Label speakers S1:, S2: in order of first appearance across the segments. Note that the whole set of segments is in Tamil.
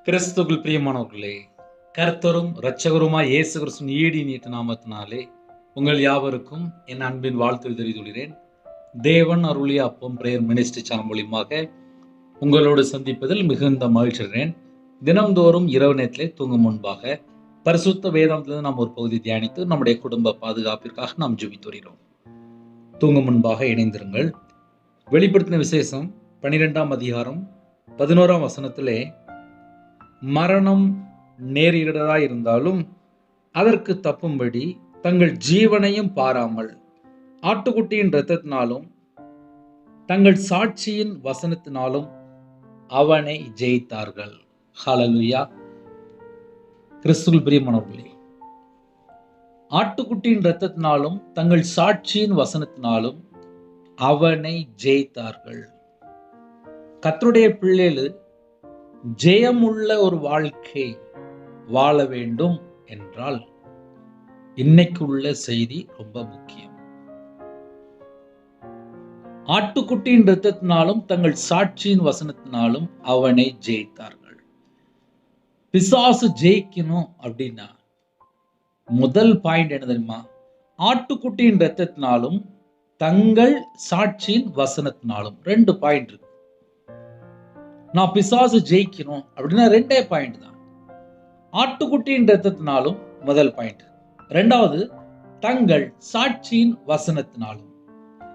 S1: கிறிஸ்துவுக்குள் பிரியமானவர்களே, கர்த்தரும் இரட்சகருமாய் இயேசு கிறிஸ்துவின் ஈடு நீட்ட நாமத்தினாலே உங்கள் யாவருக்கும் என் அன்பின் வாழ்த்துக்கள் தெரிவித்துள்ளேன். தேவன் அருளிய அப்பம் பிரேயர் மினிஸ்ட்ரி சேனல் மூலியமாக உங்களோடு சந்திப்பதில் மிகுந்த மகிழ்ச்சி அடைகிறேன். தினம்தோறும் இரவு நேரத்திலே தூங்கும் முன்பாக பரிசுத்த வேதாந்திலிருந்து நாம் ஒரு பகுதி தியானித்து நம்முடைய குடும்ப பாதுகாப்பிற்காக நாம் ஜெபித்து வருகிறோம். தூங்கும் முன்பாக இணைந்திருங்கள். வெளிப்படுத்தின விசேஷம் 12ஆம் அதிகாரம் 11ஆம் வசனத்திலே, மரணம் நேரிடதா இருந்தாலும் அதற்கு தப்பும்படி தங்கள் ஜீவனையும் பாராமல் ஆட்டுக்குட்டியின் இரத்தத்தினாலும் தங்கள் சாட்சியின் வசனத்தினாலும் அவனை ஜெயித்தார்கள். ஹல்லேலூயா. கிறிஸ்துவுக்குள் பிரியமானவர்களே, ஆட்டுக்குட்டியின் இரத்தத்தினாலும் தங்கள் சாட்சியின் வசனத்தினாலும் அவனை ஜெயித்தார்கள். கர்த்தருடைய பிள்ளைகள் ஜெயமுள்ள ஒரு வாழ்க்கை வாழ வேண்டும் என்றால் இன்னைக்கு உள்ள செய்தி ரொம்ப முக்கியம். ஆட்டுக்குட்டியின் இரத்தத்தினாலும் தங்கள் சாட்சியின் வசனத்தினாலும் அவனை ஜெயித்தார்கள். பிசாசு ஜெயிக்கணும் அப்படின்னா முதல் பாயிண்ட் என்ன தெரியுமா? ஆட்டுக்குட்டியின் இரத்தத்தினாலும் தங்கள் சாட்சியின் வசனத்தினாலும். 2 பாயிண்ட் இருக்கு. நான் பிசாசு ஜெயிக்கணும் அப்படின்னா 2 பாயிண்ட் தான். ஆட்டுக்குட்டியின் இரத்தத்தினாலும் முதல் பாயிண்ட், 2வது தங்கள் சாட்சியின் வசனத்தினாலும்.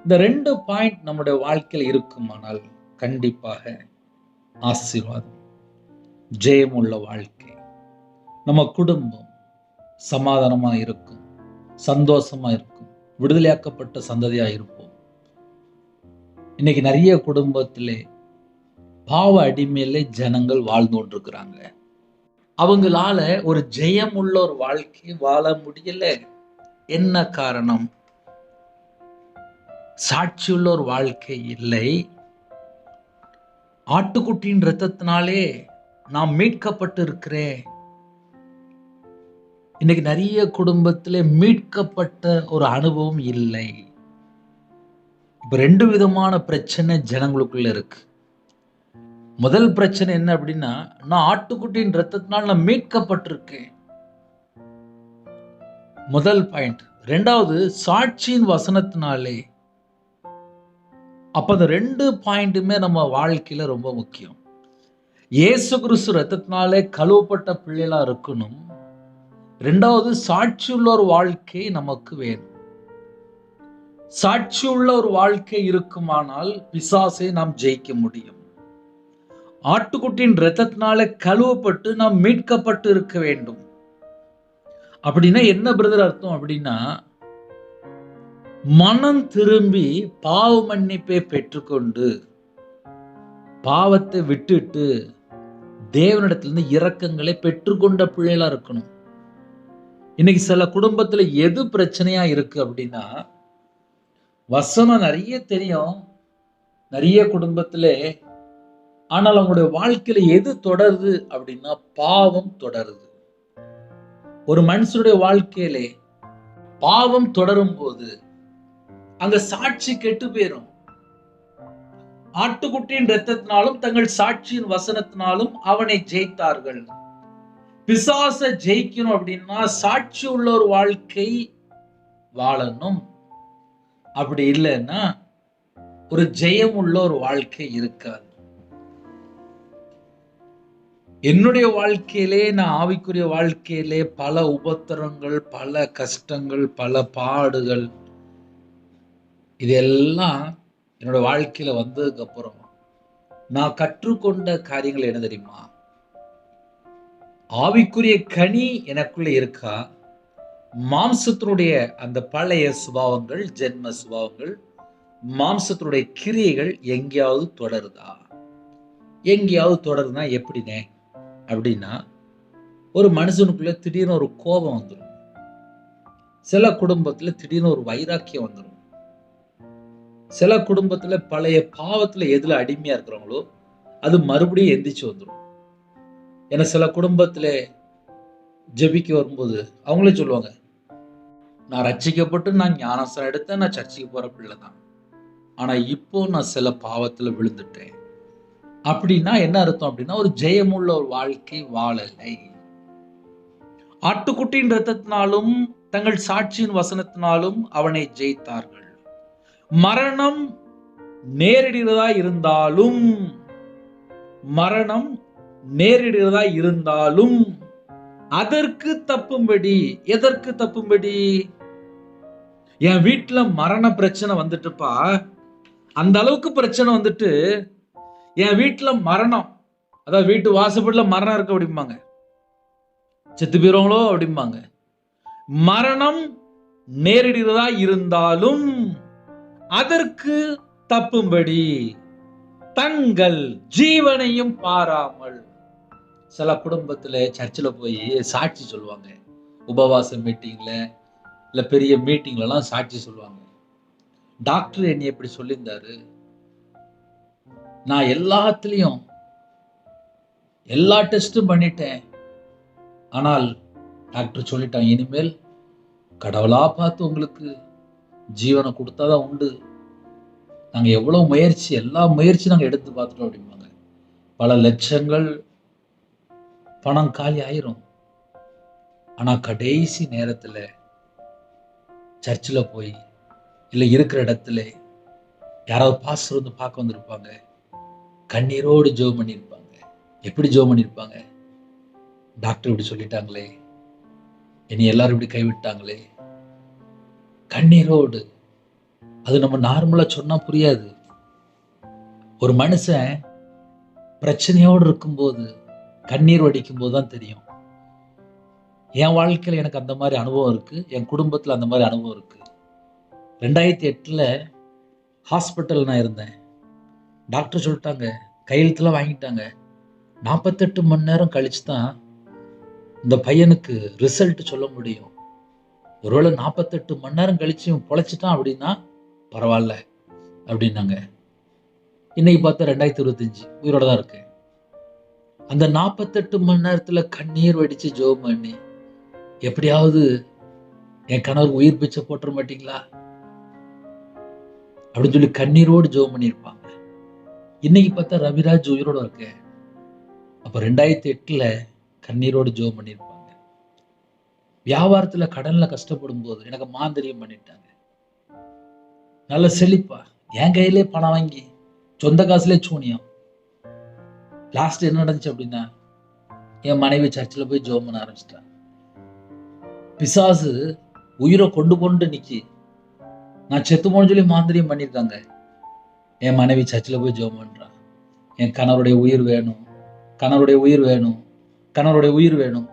S1: இந்த 2 பாயிண்ட் நம்முடைய வாழ்க்கையில் இருக்குமானால் கண்டிப்பாக ஆசீர்வாதம், ஜெயமுள்ள வாழ்க்கை, நம்ம குடும்பம் சமாதானமா இருக்கும், சந்தோஷமா இருக்கும், விடுதலையாக்கப்பட்ட சந்ததியா இருப்போம். இன்னைக்கு நிறைய குடும்பத்திலே பாவ அடிமையிலே ஜனங்கள் வாழ்ந்து கொண்டிருக்கிறாங்க. அவங்களால ஒரு ஜெயம் உள்ள ஒரு வாழ்க்கை வாழ முடியல. என்ன காரணம்? சாட்சியுள்ள ஒரு வாழ்க்கை இல்லை. ஆட்டுக்குட்டியின் இரத்தத்தினாலே நான் மீட்கப்பட்டு இருக்கிறேன். இன்னைக்கு நிறைய குடும்பத்திலே மீட்கப்பட்ட ஒரு அனுபவம் இல்லை. இப்ப 2 விதமான பிரச்சனை ஜனங்களுக்குள்ள இருக்கு. முதல் பிரச்சனை என்ன அப்படின்னா, நான் ஆட்டுக்குட்டியின் இரத்தத்தினால் நான் மீட்கப்பட்டிருக்கேன், முதல் பாயிண்ட். 2வது சாட்சியின் வசனத்தினாலே. அப்ப அந்த 2 பாயிண்ட்டுமே நம்ம வாழ்க்கையில ரொம்ப முக்கியம். இயேசு கிறிஸ்து இரத்தத்தினாலே கழுவப்பட்ட பிள்ளைகளா இருக்கணும். 2வது சாட்சியுள்ள ஒரு வாழ்க்கை நமக்கு வேணும். சாட்சியுள்ள ஒரு வாழ்க்கை இருக்குமானால் பிசாசை நாம் ஜெயிக்க முடியும். ஆட்டுக்குட்டியின் இரத்தத்தினால கழுவப்பட்டு நாம் மீட்கப்பட்டு இருக்க வேண்டும். அப்படின்னா என்ன பிரதர் அர்த்தம் அப்படின்னா, மனம் திரும்பி பாவ மன்னிப்பை பெற்றுக்கொண்டு பாவத்தை விட்டுட்டு தேவனிடத்திலிருந்து இரக்கங்களை பெற்றுக்கொண்ட பிள்ளைகளா இருக்கணும். இன்னைக்கு சில குடும்பத்துல எது பிரச்சனையா இருக்கு அப்படின்னா, வசனம் நிறைய தெரியும் நிறைய குடும்பத்திலே, ஆனால் அவங்களுடைய வாழ்க்கையில எது தொடருது அப்படின்னா பாவம் தொடருது. ஒரு மனுஷனுடைய வாழ்க்கையிலே பாவம் தொடரும் போது அங்க சாட்சி கெட்டு போயிரும். ஆட்டுக்குட்டியின் இரத்தத்தினாலும் தங்கள் சாட்சியின் வசனத்தினாலும் அவனை ஜெயித்தார்கள். பிசாச ஜெயிக்கணும் அப்படின்னா சாட்சி உள்ள ஒரு வாழ்க்கை வாழணும். அப்படி இல்லைன்னா ஒரு ஜெயம் உள்ள ஒரு வாழ்க்கை இருக்காது. என்னுடைய வாழ்க்கையிலே, நான் ஆவிக்குரிய வாழ்க்கையிலே பல உபத்திரங்கள், பல கஷ்டங்கள், பல பாடுகள், இதெல்லாம் என்னோட வாழ்க்கையில வந்ததுக்கு அப்புறம் நான் கற்றுக்கொண்ட காரியங்கள் என்ன தெரியுமா? ஆவிக்குரிய கனி எனக்குள்ள இருக்கா? மாம்சத்தினுடைய அந்த பழைய சுபாவங்கள், ஜென்ம சுபாவங்கள், மாம்சத்தினுடைய கிரியைகள் எங்கேயாவது தொடருதா? எங்கேயாவது தொடருதுன்னா எப்படினே அப்படின்னா, ஒரு மனுஷனுக்குள்ள திடீர்னு ஒரு கோபம் வந்துடும். சில குடும்பத்துல திடீர்னு ஒரு வைராக்கியம் வந்துடும். சில குடும்பத்துல பழைய பாவத்துல எதுல அடிமையா இருக்கிறவங்களோ அது மறுபடியும் எந்திரிச்சு வந்துடும். ஏன்னா சில குடும்பத்துல ஜெபிக்க வரும்போது அவங்களே சொல்லுவாங்க, நான் ரட்சிக்கப்பட்டு நான் ஞானஸ்நானம் எடுத்தேன், நான் சர்ச்சுக்கு போற பிள்ளை தான், ஆனா இப்போ நான் சில பாவத்துல விழுந்துட்டேன், அப்படின்னா என்ன அர்த்தம் அப்படின்னா, ஒரு ஜெயமுள்ள ஒரு வாழ்க்கை வாழலை. ஆட்டுக்குட்டியின் இரத்தத்தினாலும் தங்கள் சாட்சியின் வசனத்தினாலும் அவனை ஜெயித்தார்கள். மரணம் நேரிடுகிறதா இருந்தாலும் அதற்கு தப்பும்படி. எதற்கு தப்பும்படி? என் வீட்டுல மரண பிரச்சனை வந்துட்டுப்பா, அந்த அளவுக்கு பிரச்சனை வந்துட்டு என் வீட்டுல மரணம், அதாவது வீட்டு வாசப்படில மரணம் இருக்கு அப்படிம்பாங்க, செத்து போயிருவாங்களோ அப்படிம்பாங்க. மரணம் நேரிடுகிறதா இருந்தாலும் அதற்கு தப்பும்படி தங்கள் ஜீவனையும் பாராமல். சில குடும்பத்துல சர்ச்சில் போய் சாட்சி சொல்லுவாங்க, உபவாச மீட்டிங்ல இல்ல பெரிய மீட்டிங்ல எல்லாம் சாட்சி சொல்லுவாங்க. டாக்டர் என்னை எப்படி சொல்லியிருந்தாரு, நான் எல்லாத்துலயும் எல்லா டெஸ்டும் பண்ணிட்டேன், ஆனால் டாக்டர் சொல்லிட்டான், இனிமேல் கடவுளா பார்த்து உங்களுக்கு ஜீவனை கொடுத்தாதான் உண்டு. நாங்க எவ்வளவு முயற்சி, எல்லா முயற்சி நாங்க எடுத்து பார்த்துட்டோம் அப்படிம்பாங்க. பல லட்சங்கள் பணம் காலி ஆயிரும். ஆனா கடைசி நேரத்துல சர்ச்சில் போய் இல்லை இருக்கிற இடத்துல யாராவது பாஸ்டர் வந்து பார்க்க வந்திருப்பாங்க, கண்ணீரோடு ஜெபம் பண்ணியிருப்பாங்க. எப்படி ஜெபம் பண்ணியிருப்பாங்க? டாக்டர் இப்படி சொல்லிட்டாங்களே, இனி எல்லாரும் இப்படி கைவிட்டாங்களே, கண்ணீரோடு. அது நம்ம நார்மலா சொன்னா புரியாது. ஒரு மனுஷன் பிரச்சனையோடு இருக்கும்போது கண்ணீர் வடிக்கும் போது தான் தெரியும். என் வாழ்க்கையில எனக்கு அந்த மாதிரி அனுபவம் இருக்கு, என் குடும்பத்துல அந்த மாதிரி அனுபவம் இருக்கு. 2008 ஹாஸ்பிட்டல் நான் இருந்தேன். டாக்டர் சொல்லிட்டாங்க, கையெழுத்துலாம் வாங்கிட்டாங்க. 48 மணி நேரம் கழிச்சு தான் இந்த பையனுக்கு ரிசல்ட் சொல்ல முடியும். ஒருவேளை 48 மணி நேரம் கழிச்சு பொழைச்சிட்டான் அப்படின்னா பரவாயில்ல அப்படின்னாங்க. இன்னைக்கு பார்த்தா 2025 உயிரோட தான் இருக்கேன். அந்த 48 மணி நேரத்துல கண்ணீர் வடிச்சு ஜெபம் பண்ணி, எப்படியாவது என் கணவர் உயிர் பிச்சை போட்டுற மாட்டீங்களா அப்படின்னு சொல்லி கண்ணீரோடு ஜெபம் பண்ணியிருப்பாங்க. இன்னைக்கு பார்த்தா ரவிராஜ் உயிரோட இருக்க. அப்ப 2008 கண்ணீரோடு ஜெபம் பண்ணியிருப்பாங்க. வியாபாரத்துல கடன்ல கஷ்டப்படும் போது எனக்கு மாந்திரியம் பண்ணிட்டாங்க. நல்ல செழிப்பா என் கையிலே பணம் வாங்கி சொந்த காசுலே சூனியம். லாஸ்ட் என்ன நடந்துச்சு அப்படின்னா, என் மனைவி சர்ச்சில் போய் ஜெபம் பண்ண ஆரம்பிச்சிட்டான். பிசாசு உயிரை கொண்டு நிக்கி, நான் செத்து போன்னு சொல்லி மாந்திரியம் பண்ணியிருக்காங்க. என் மனைவி சர்ச்சில் போய் ஜெபம் பண்றான், என் கணவருடைய உயிர் வேணும், கணவருடைய உயிர் வேணும், கணவருடைய உயிர் வேணும்,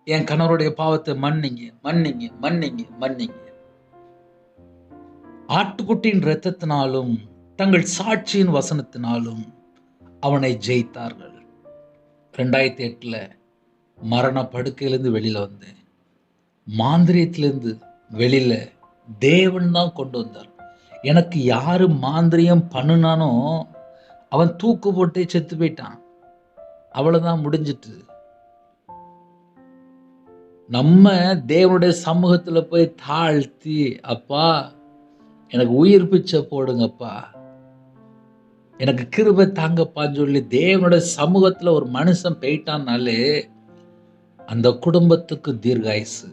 S1: என் கணவருடைய பாவத்தை மன்னிங்க மன்னிங்க மன்னிங்க மன்னிங்க. ஆட்டுக்குட்டியின் இரத்தத்தினாலும் தங்கள் சாட்சியின் வசனத்தினாலும் அவனை ஜெயித்தார்கள். 2008 மரண படுக்கையிலிருந்து வெளியில வந்தேன். மாந்திரியத்திலிருந்து வெளியில தேவன் தான் கொண்டு வந்தார். எனக்கு யாரு மாந்திரியம் பண்ணுனானோ அவன் தூக்கு போட்டே செத்து போயிட்டான். அவ்வளவுதான், முடிஞ்சிட்டு. நம்ம தேவனுடைய சமூகத்துல போய் தாழ்த்தி, அப்பா எனக்கு உயிர் பிச்சை போடுங்கப்பா, எனக்கு கிருபை தாங்கப்பான்னு சொல்லி தேவனுடைய சமூகத்துல ஒரு மனுஷன் போயிட்டான்னாலே அந்த குடும்பத்துக்கு தீர்காயுசு.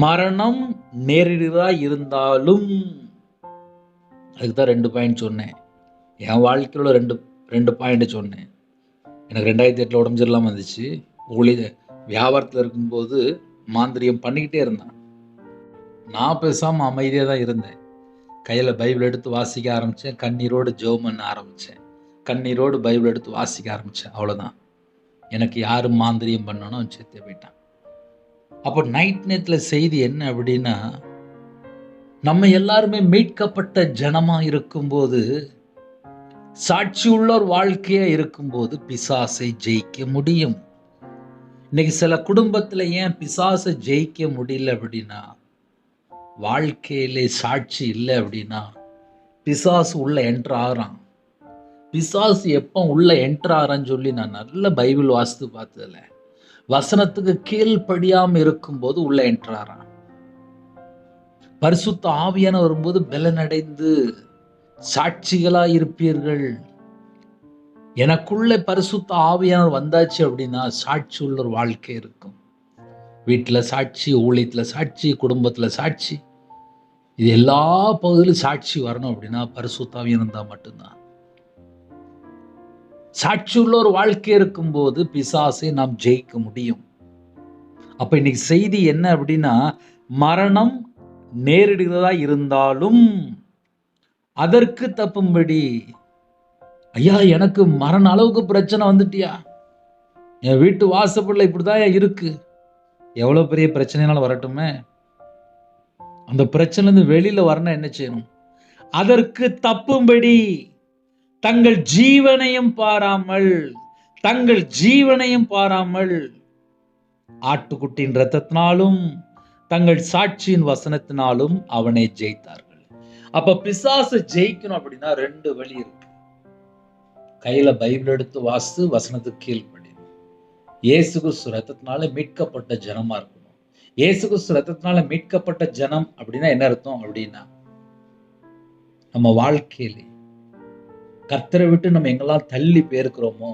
S1: மரணம் நேரிடுதா இருந்தாலும், அதுக்குதான் 2 பாயிண்ட் சொன்னேன். என் வாழ்க்கையில ரெண்டு பாயிண்ட் சொன்னேன். எனக்கு 2008 உடம்பு சரியில்லாம வந்துச்சு. வியாபாரத்தில் இருக்கும்போது மாந்திரியம் பண்ணிக்கிட்டே இருந்தான். நான் பேசாம அமைதியா தான் இருந்தேன். கையில பைபிள் எடுத்து வாசிக்க ஆரம்பிச்சேன். கண்ணீரோடு ஜெபம் பண்ண ஆரம்பிச்சேன். கண்ணீரோடு பைபிள் எடுத்து வாசிக்க ஆரம்பிச்சேன். அவ்வளவுதான். எனக்கு யாரு மாந்திரியம் பண்ணணும் செத்து போயிட்டான். அப்போ நைட் நேரத்துல செய்தி என்ன அப்படின்னா, நம்ம எல்லாருமே மீட்கப்பட்ட ஜனமா இருக்கும்போது, சாட்சி உள்ள ஒரு வாழ்க்கையா இருக்கும்போது பிசாசை ஜெயிக்க முடியும். இன்னைக்கு சில குடும்பத்துல ஏன் பிசாசை ஜெயிக்க முடியல அப்படின்னா, வாழ்க்கையிலே சாட்சி இல்லை அப்படின்னா பிசாசு உள்ள என்டர் ஆகிறான். பிசாசு எப்போ உள்ள என்டர் ஆகிறான்னு சொல்லி நான் நல்ல பைபிள் வாசித்து பார்த்ததில்ல. வசனத்துக்கு கீழ்ப்படியாம இருக்கும்போது உள்ள என்டர் ஆகிறான். பரிசுத்த ஆவியான வரும்போது பலனடைந்து சாட்சிகளா இருப்பீர்கள். எனக்குள்ள பரிசுத்த ஆவியானவர் வந்தாச்சு அப்படின்னா சாட்சி உள்ள ஒரு வாழ்க்கை இருக்கும். வீட்டில் சாட்சி, ஊழியத்தில் சாட்சி, குடும்பத்தில் சாட்சி, இது எல்லா பகுதியிலும் சாட்சி வரணும் அப்படின்னா பரிசுத்த ஆவியானவர் இருந்தால் மட்டும்தான். சாட்சி உள்ள ஒரு வாழ்க்கை இருக்கும்போது பிசாசை நாம் ஜெயிக்க முடியும். அப்ப இன்னைக்கு செய்தி என்ன அப்படின்னா, மரணம் நேரிடுகிறதா இருந்தாலும் அதற்கு தப்பும்படி, ஐயா எனக்கு மரண அளவுக்கு பிரச்சனை வந்துட்டியா, என் வீட்டு வாசப்படல இப்படிதான் இருக்கு, எவ்வளவு பெரிய பிரச்சனைனாலும் வரட்டுமே, அந்த பிரச்சனையிலிருந்து வெளியில வரணும், என்ன செய்யணும்? அதற்கு தப்பும்படி தங்கள் ஜீவனையும் பாராமல் ஆட்டுக்குட்டியின் இரத்தத்தினாலும் தங்கள் சாட்சியின் வசனத்தினாலும் அவனை ஜெயித்தார்கள். அப்ப பிசாசு ஜெயிக்கணும் அப்படின்னா 2 வழி இருக்கு. கையில பைபிள் எடுத்து வாசித்து வசனத்துக்கு கீழ்ப்படியணும். இயேசு கிறிஸ்து ரத்தத்தினால மீட்கப்பட்ட ஜனமா இருக்கணும். இயேசு கிறிஸ்து ரத்தத்தினால மீட்கப்பட்ட ஜனம் அப்படின்னா என்ன அர்த்தம் அப்படின்னா, நம்ம வாழ்க்கையில கர்த்தரை விட்டு நம்ம எங்கெல்லாம் தள்ளி போயிருக்கிறோமோ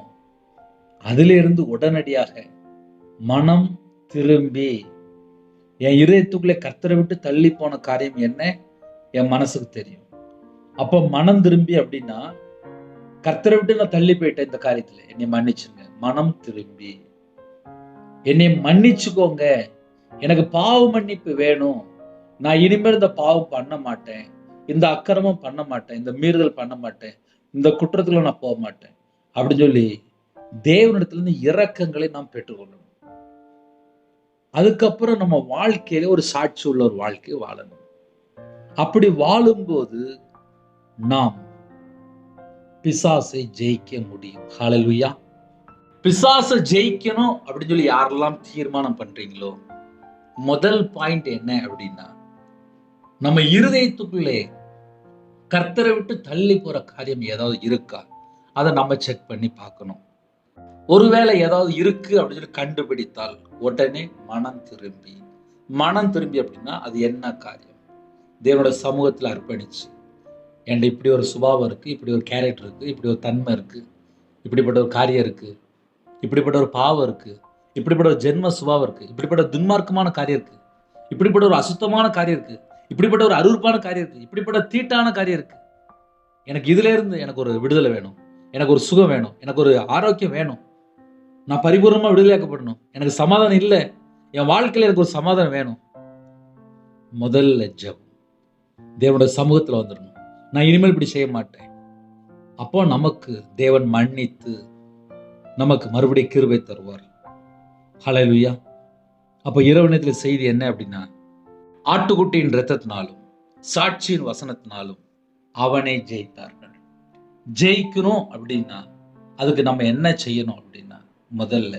S1: அதிலிருந்து உடனடியாக மனம் திரும்பி, என் இதயத்துக்குள்ளே கர்த்தரை விட்டு தள்ளி போன காரியம் என்ன என் மனசுக்கு தெரியும். அப்ப மனம் திரும்பி அப்படின்னா, கர்த்தரை விட்டு நான் தள்ளி போயிட்டேன் இந்த காரியத்துல, என்னை மன்னிச்சுங்க. மனம் திரும்பி என்னை மன்னிச்சுக்கோங்க, எனக்கு பாவ மன்னிப்பு வேணும், நான் இனிமேல் இந்த பாவம் பண்ண மாட்டேன், இந்த அக்கிரமம் பண்ண மாட்டேன், இந்த மீறுதல் பண்ண மாட்டேன், இந்த குற்றத்துல நான் போக மாட்டேன் அப்படின்னு சொல்லி தேவனிடத்துல இருந்து இரக்கங்களை நாம் பெற்றுக்கொள்ளணும். அதுக்கப்புறம் நம்ம வாழ்க்கையில ஒரு சாட்சி உள்ள ஒரு வாழ்க்கையை வாழணும். அப்படி வாழும்போது நாம் பிசாசை ஜெயிக்க முடியும். ஹல்லேலூயா. பிசாசை ஜெயிக்கணும் அப்படின்னு சொல்லி யாரெல்லாம் தீர்மானம் பண்றீங்களோ, முதல் பாயிண்ட் என்ன அப்படின்னா, நம்ம இருதயத்துக்குள்ளே கர்த்தரை விட்டு தள்ளி போற காரியம் ஏதாவது இருக்கா, அதை நம்ம செக் பண்ணி பார்க்கணும். ஒருவேளை ஏதாவது இருக்கு அப்படின்னு சொல்லி கண்டுபிடித்தால் உடனே மனம் திரும்பி அப்படின்னா அது என்ன காரியம், தேவனோட சமூகத்தில் அர்ப்பணிச்சு, என்கிட்ட இப்படி ஒரு சுபாவம் இருக்கு, இப்படி ஒரு கேரக்டர் இருக்கு, இப்படி ஒரு தன்மை இருக்கு, இப்படிப்பட்ட ஒரு காரியம் இருக்கு, இப்படிப்பட்ட ஒரு பாவம் இருக்கு, இப்படிப்பட்ட ஒரு ஜென்ம சுபாவம் இருக்கு, இப்படிப்பட்ட துன்மார்க்கமான காரியம் இருக்கு, இப்படிப்பட்ட ஒரு அசுத்தமான காரியம் இருக்கு, இப்படிப்பட்ட ஒரு அருவருப்பான காரியம் இருக்கு, இப்படிப்பட்ட தீட்டான காரியம் இருக்கு, எனக்கு இதுல இருந்து எனக்கு ஒரு விடுதலை வேணும், எனக்கு ஒரு சுகம் வேணும், எனக்கு ஒரு ஆரோக்கியம் வேணும், நான் பரிபூர்ணமா விடுதலையாக்கப்படணும், எனக்கு சமாதானம் இல்லை, என் வாழ்க்கையில எனக்கு ஒரு சமாதானம் வேணும். முதல்ல ஜெபம், தேவனோட சமூகத்துல வந்துடணும். நான் இனிமேல் இப்படி செய்ய மாட்டேன். அப்போ நமக்கு தேவன் மன்னித்து நமக்கு மறுபடியும் கிருபை தருவார். ஹல்லேலூயா. அப்போ இரவு நேரத்துல செய்தி என்ன அப்படின்னா, ஆட்டுக்குட்டியின் இரத்தத்தினாலும் சாட்சியின் வசனத்தினாலும் அவனை ஜெயித்தார்கள். ஜெயிக்கணும் அப்படின்னா அதுக்கு நம்ம என்ன செய்யணும் அப்படின்னா, முதல்ல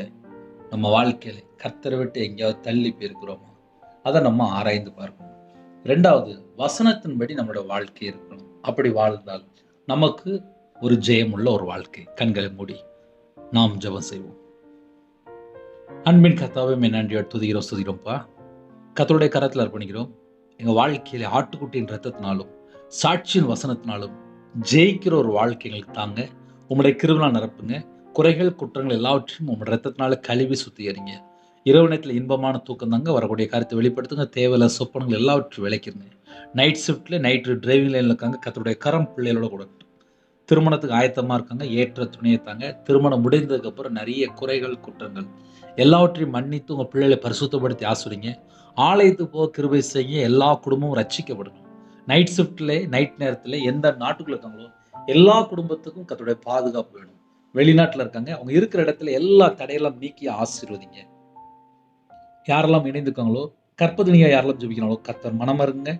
S1: நம்ம வாழ்க்கையில கர்த்தரை விட்டு எங்கேயாவது தள்ளி போயிருக்கிறோமா அதை நம்ம ஆராய்ந்து பார்க்கணும். 2வது, வசனத்தின்படி நம்மளோட வாழ்க்கை இருக்கணும். அப்படி வாழ்ந்தால் நமக்கு ஒரு ஜெயமுள்ள ஒரு வாழ்க்கை. கண்களை மூடி நாம் ஜெபம் செய்வோம். அன்பின் கர்த்தாவே, நன்றியோடு துதிக்கிறோம்ப்பா. கர்த்தருடைய கரத்தில் அர்ப்பணிக்கிறோம். எங்க வாழ்க்கையில ஆட்டுக்குட்டியின் இரத்தத்தினாலும் சாட்சியின் வசனத்தினாலும் ஜெயிக்கிற ஒரு வாழ்க்கை எங்களுக்கு தாங்க. உம்முடைய கிருபையால் நிரப்புங்க. குறைகள் குற்றங்கள் எல்லாவற்றையும் உம்முடைய இரத்தத்தினால கழுவி சுத்திகரிங்க. இரவு நேரத்தில் இன்பமான தூக்கம் தாங்க. வரக்கூடிய காரியத்தை வெளிப்படுத்துங்க. தேவையில்ல சொப்பனங்கள் எல்லாவற்றையும் விளைக்கிறங்க. நைட் ஷிஃப்ட்ல நைட்டு டிரைவிங் லைன்ல இருக்காங்க, கர்த்தருடைய கரம் பிள்ளைகளோட கூட. திருமணத்துக்கு ஆயத்தமா இருக்காங்க, ஏற்ற துணையை தாங்க. திருமணம் முடிந்ததுக்கு அப்புறம் நிறைய குறைகள் குற்றங்கள் எல்லாவற்றையும் மன்னித்து உங்க பிள்ளைகளை பரிசுத்தப்படுத்தி ஆசிரிங்க. ஆலயத்துக்கு போக கிருபை செய்ய, எல்லா குடும்பமும் ரட்சிக்கப்படணும். நைட் ஷிஃப்ட்ல நைட் நேரத்தில் எந்த நாட்டுக்குள்ள இருக்காங்களோ எல்லா குடும்பத்துக்கும் கர்த்தருடைய பாதுகாப்பு வேணும். வெளிநாட்டில் இருக்காங்க, அவங்க இருக்கிற இடத்துல எல்லா தடையெல்லாம் நீக்கி ஆசீர்வதிங்க. யாரெல்லாம் இணைந்துக்காங்களோ, கற்பதினியா யாரெல்லாம் ஜெபிக்கிறாங்களோ கர்த்தர் மனம் இருங்க.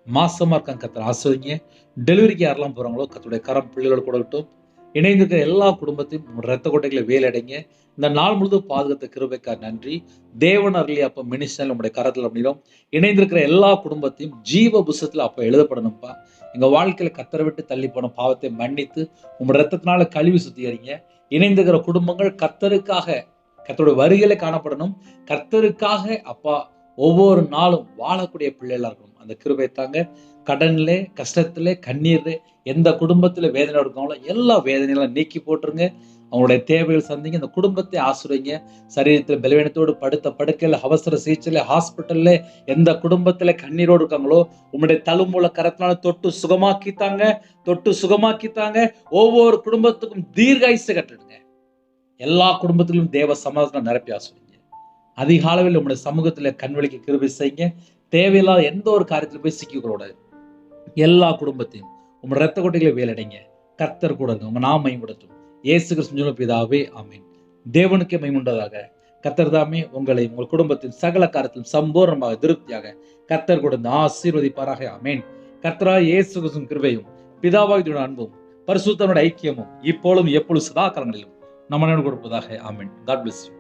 S1: மாசமா இருக்காங்க, கர்த்தர் ஆசீர்வதிங்க. டெலிவரிக்கு யாரெல்லாம் போறாங்களோ கர்த்தருடைய கரம் பிள்ளைகளோட கூட இருக்கட்டும். இணைந்திருக்கிற எல்லா குடும்பத்தையும் இரத்த கொட்டைகளை வேலடைங்க. இந்த நாள் முழுதும் பாதுகாத்த கிருபைக்காக நன்றி. தேவன் அருளிய அப்ப மினிஸ்டர் நம்முடைய கரத்தில் அப்படினோம். இணைந்திருக்கிற எல்லா குடும்பத்தையும் ஜீவ புஸ்தகத்தில் அப்ப எழுதப்படணும்ப்பா. எங்க வாழ்க்கையில கர்த்தரை விட்டு தள்ளி போன பாவத்தை மன்னித்து உங்களுடைய இரத்தத்தினால கழுவி சுத்திகரிங்க. இணைந்திருக்கிற குடும்பங்கள் கர்த்தருக்காக, கர்த்தருடைய வருகையில காணப்படணும். கர்த்தருக்காக அப்பா ஒவ்வொரு நாளும் வாழக்கூடிய பிள்ளைகளா இருக்கணும். அந்த கிருபை தாங்க. கடன்ல, கஷ்டத்துல, கண்ணீர்ல, எந்த குடும்பத்துல வேதனை இருக்காங்களோ எல்லா வேதனையெல்லாம் நீக்கி போட்டுருங்க. அவங்களுடைய தேவைகள் சந்திங்க. இந்த குடும்பத்தை ஆசிரியங்க. சரீரத்தில் பலவீனத்தோடு படுத்த படுக்கையில், அவசர சிகிச்சையில், ஹாஸ்பிட்டல்ல எந்த குடும்பத்துல கண்ணீரோடு இருக்காங்களோ உங்களுடைய தழும்புள்ள கரத்தினால தொட்டு சுகமாக்கித்தாங்க. ஒவ்வொரு குடும்பத்துக்கும் தீர்காயுசை கட்டிடுங்க. எல்லா குடும்பத்திலும் தேவ சமாதானம் நிரப்பி ஆசிரியங்க. அதிக அளவில் உங்களுடைய சமூகத்துல கண்வழிக்கு கிருபை செய்யுங்க. தேவையில்லாத எந்த ஒரு காரியத்தில் போய் சிக்கிக்கூடாது. எல்லா குடும்பத்தையும் உங்களுடைய ரத்த கொட்டைகளை வேலடைங்க. கர்த்தர் கூட உங்க நாம் மேம்படுத்தும். இயேசு கிறிஸ்து பிதாவே ஆமென். தேவனுக்கே மகிமையுண்டதாக. கர்த்தர் தாமே உங்களை உங்கள் குடும்பத்தின் சகல காரியத்திலும் சம்பூர்ணமாக திருப்தியாக கர்த்தர் கொடுத்து ஆசீர்வதிப்பாராக. ஆமென். கர்த்தராகிய இயேசு கிறிஸ்துவின் கிருபையும் பிதாவாகிய அன்பும் பரிசுத்தனுடைய ஐக்கியமும் இப்பொழுதும் எப்பொழுதும் சதா காலங்களிலும் நம்ம கொடுப்பதாக. ஆமென். God bless you.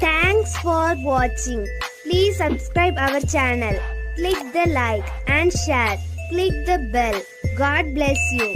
S2: Thanks for watching. Please subscribe our channel. Click the like and share. Click the bell. God bless you.